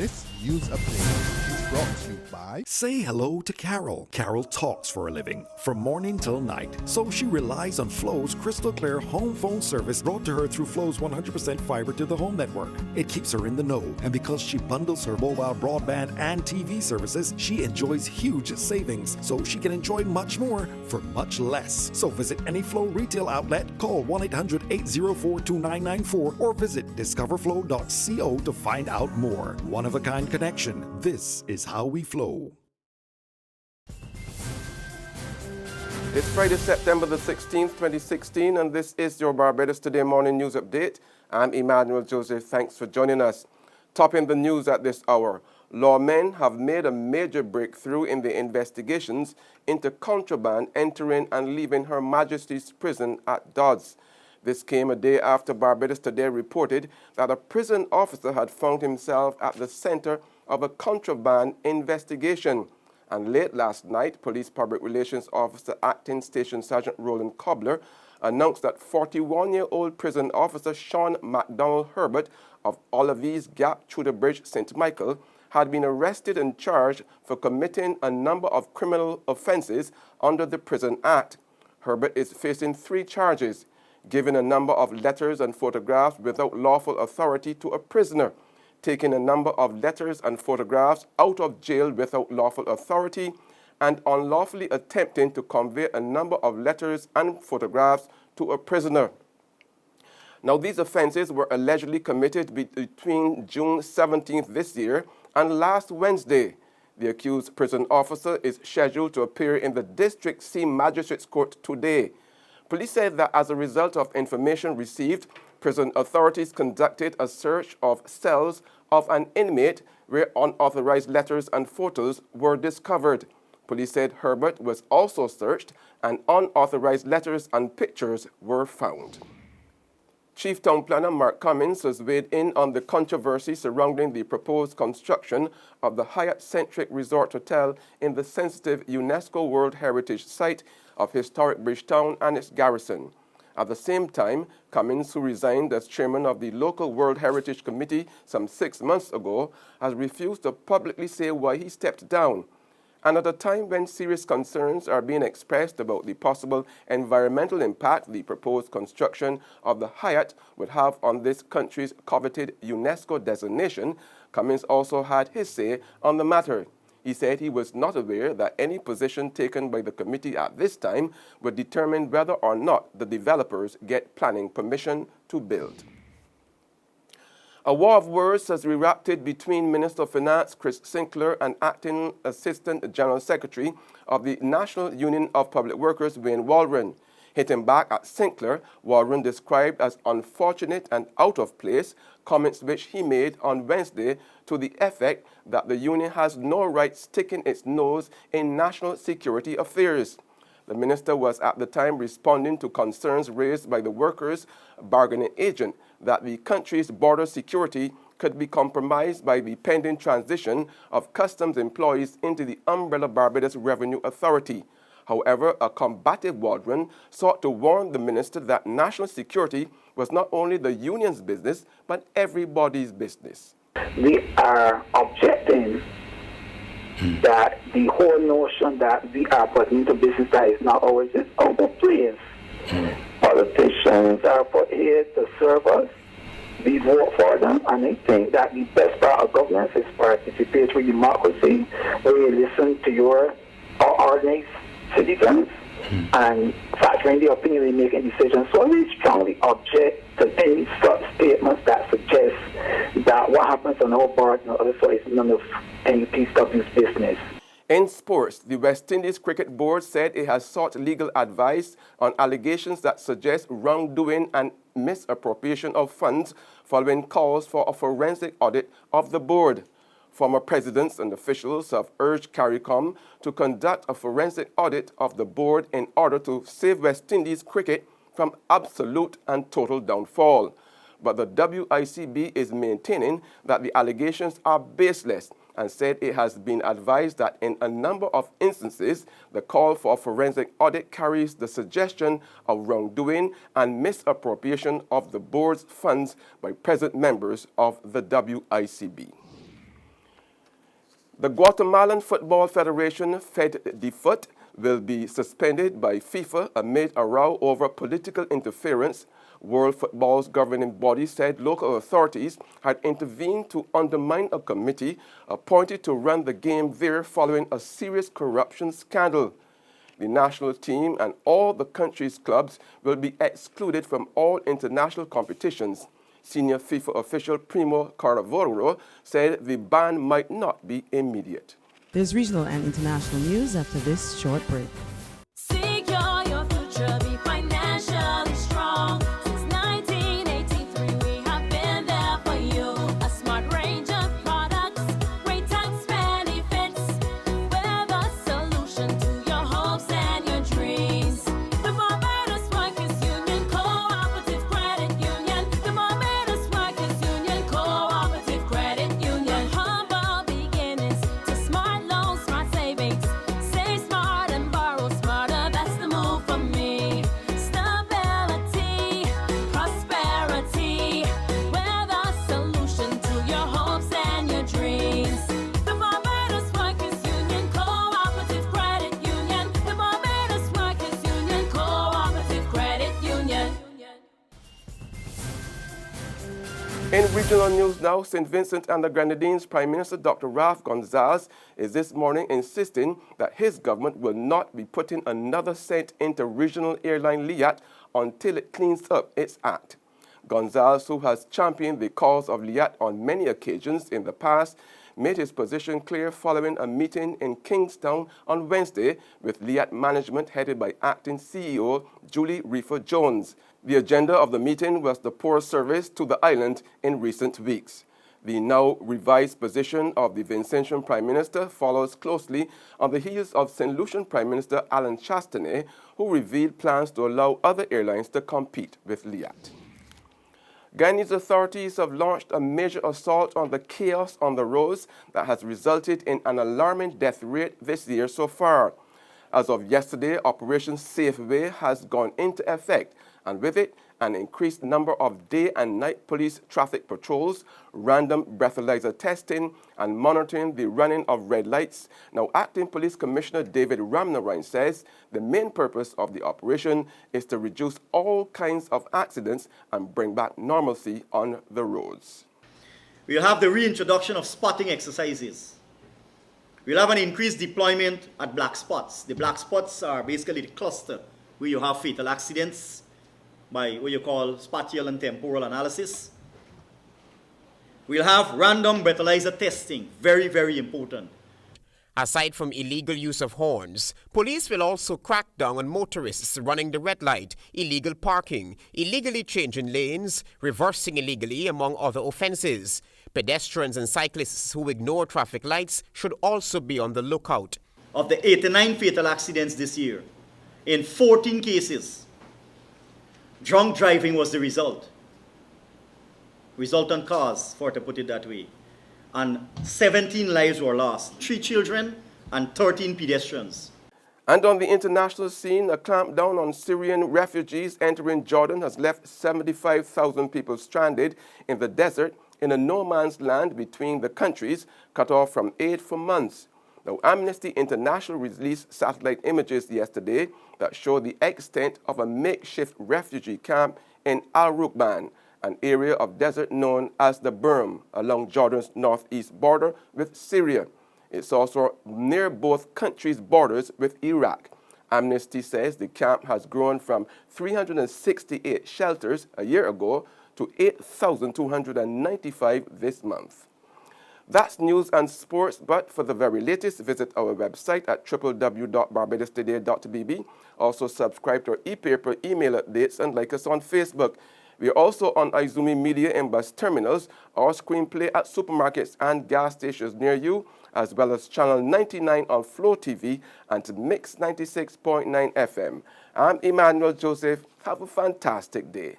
This news update is brought to you by... Say hello to Carol. Carol talks for a living, from morning till night. So she relies on Flo's crystal clear home phone service brought to her through Flo's 100% fiber to the home network. It keeps her in the know, and because she bundles her mobile broadband and TV services, she enjoys huge savings, so she can enjoy much more for much less. So visit any Flo retail outlet, call 1-800-804-2994, or visit discoverflow.co to find out more. One-of-a-kind connection. This is how we flow. It's Friday, September the 16th, 2016, and this is your Barbados Today Morning News Update. I'm Emmanuel Joseph. Thanks for joining us. Topping the news at this hour, lawmen have made a major breakthrough in the investigations into contraband entering and leaving Her Majesty's prison at Dodds. This came a day after Barbados Today reported that a prison officer had found himself at the center of a contraband investigation. And late last night, Police Public Relations Officer Acting Station Sergeant Roland Cobbler announced that 41-year-old prison officer Sean MacDonald Herbert of Olives Gap through the Bridge, St. Michael, had been arrested and charged for committing a number of criminal offenses under the Prison Act. Herbert is facing 3 charges: giving a number of letters and photographs without lawful authority to a prisoner, taking a number of letters and photographs out of jail without lawful authority, and unlawfully attempting to convey a number of letters and photographs to a prisoner. Now, these offenses were allegedly committed between June 17th this year and last Wednesday. The accused prison officer is scheduled to appear in the District C Magistrates Court today. Police said that as a result of information received, prison authorities conducted a search of cells of an inmate where unauthorized letters and photos were discovered. Police said Herbert was also searched and unauthorized letters and pictures were found. Chief Town Planner Mark Cummins has weighed in on the controversy surrounding the proposed construction of the Hyatt Centric Resort Hotel in the sensitive UNESCO World Heritage Site of historic Bridgetown and its garrison. At the same time, Cummins, who resigned as chairman of the local World Heritage Committee some 6 months ago, has refused to publicly say why he stepped down. And at a time when serious concerns are being expressed about the possible environmental impact the proposed construction of the Hyatt would have on this country's coveted UNESCO designation, Cummins also had his say on the matter. He said he was not aware that any position taken by the committee at this time would determine whether or not the developers get planning permission to build. A war of words has erupted between Minister of Finance Chris Sinclair and Acting Assistant General Secretary of the National Union of Public Workers, Wayne Waldron. Hitting back at Sinclair, Waldron described as unfortunate and out of place comments which he made on Wednesday to the effect that the union has no right sticking its nose in national security affairs. The minister was at the time responding to concerns raised by the workers' bargaining agent that the country's border security could be compromised by the pending transition of customs employees into the umbrella Barbados Revenue Authority. However, a combative Waldron sought to warn the minister that national security was not only the union's business, but everybody's business. We are objecting that the whole notion that we are put into business that is not ours is out of place. Politicians are put here to serve us. We vote for them, and I think that the best part of governance is participatory democracy, where you listen to your ordinary citizens and factoring the opinion in making decisions. So we strongly object to any such statements that suggest that what happens on our board and other side is none of NUPW's business. In sports, the West Indies Cricket Board said it has sought legal advice on allegations that suggest wrongdoing and misappropriation of funds following calls for a forensic audit of the board. Former presidents and officials have urged CARICOM to conduct a forensic audit of the board in order to save West Indies cricket from absolute and total downfall. But the WICB is maintaining that the allegations are baseless and said it has been advised that in a number of instances, the call for a forensic audit carries the suggestion of wrongdoing and misappropriation of the board's funds by present members of the WICB. The Guatemalan Football Federation, FEDFUT, will be suspended by FIFA amid a row over political interference. World Football's governing body said local authorities had intervened to undermine a committee appointed to run the game there following a serious corruption scandal. The national team and all the country's clubs will be excluded from all international competitions. Senior FIFA official Primo Carnavoro said the ban might not be immediate. There's regional and international news after this short break. Secure your future, be financially strong. Since 1983, we have been there for you. A smart range of products, great tax benefits. We're the solution to your hopes and your dreams. The Barbados Workers Union Cooperative Credit Union. The Barbados Workers Union Cooperative Credit Union. Humble beginnings to smart loans, smart savings. Save smart and borrow smarter, that's the move for me. Stability, prosperity, we're the solution to your hopes and your dreams. The Barbados Workers Union Cooperative Credit Union. The Barbados Workers Union Cooperative Credit Union. In regional news now, St. Vincent and the Grenadines Prime Minister Dr. Ralph Gonsalves is this morning insisting that his government will not be putting another cent into regional airline Hyatt until it cleans up its act. Gonsalves, who has championed the cause of Hyatt on many occasions in the past, made his position clear following a meeting in Kingstown on Wednesday with Hyatt management headed by acting CEO Julie Reefer-Jones. The agenda of the meeting was the poor service to the island in recent weeks. The now revised position of the Vincentian Prime Minister follows closely on the heels of St. Lucian Prime Minister Alan Chastanet, who revealed plans to allow other airlines to compete with Hyatt. Guyanese authorities have launched a major assault on the chaos on the roads that has resulted in an alarming death rate this year so far. As of yesterday, Operation Safeway has gone into effect, and with it, an increased number of day and night police traffic patrols, random breathalyzer testing, and monitoring the running of red lights. Now, Acting Police Commissioner David Ramnarine says the main purpose of the operation is to reduce all kinds of accidents and bring back normalcy on the roads. We'll have the reintroduction of spotting exercises. We'll have an increased deployment at black spots. The black spots are basically the cluster where you have fatal accidents by what you call spatial and temporal analysis. We'll have random breathalyzer testing, very, very important. Aside from illegal use of horns, police will also crack down on motorists running the red light, illegal parking, illegally changing lanes, reversing illegally, among other offenses. Pedestrians and cyclists who ignore traffic lights should also be on the lookout. Of the 89 fatal accidents this year, in 14 cases, drunk driving was the resultant cause, to put it that way. And 17 lives were lost, 3 children and 13 pedestrians. And on the international scene, a clampdown on Syrian refugees entering Jordan has left 75,000 people stranded in the desert in a no-man's land between the countries, cut off from aid for months. Now, Amnesty International released satellite images yesterday that show the extent of a makeshift refugee camp in Al Rukban, an area of desert known as the Berm, along Jordan's northeast border with Syria. It's also near both countries' borders with Iraq. Amnesty says the camp has grown from 368 shelters a year ago to 8,295 this month. That's news and sports, but for the very latest, visit our website at www.barbadostoday.bb. Also subscribe to our e-paper email updates and like us on Facebook. We are also on Izumi Media in bus terminals, our screenplay at supermarkets and gas stations near you, as well as Channel 99 on Flow TV and to Mix 96.9 FM. I'm Emmanuel Joseph. Have a fantastic day.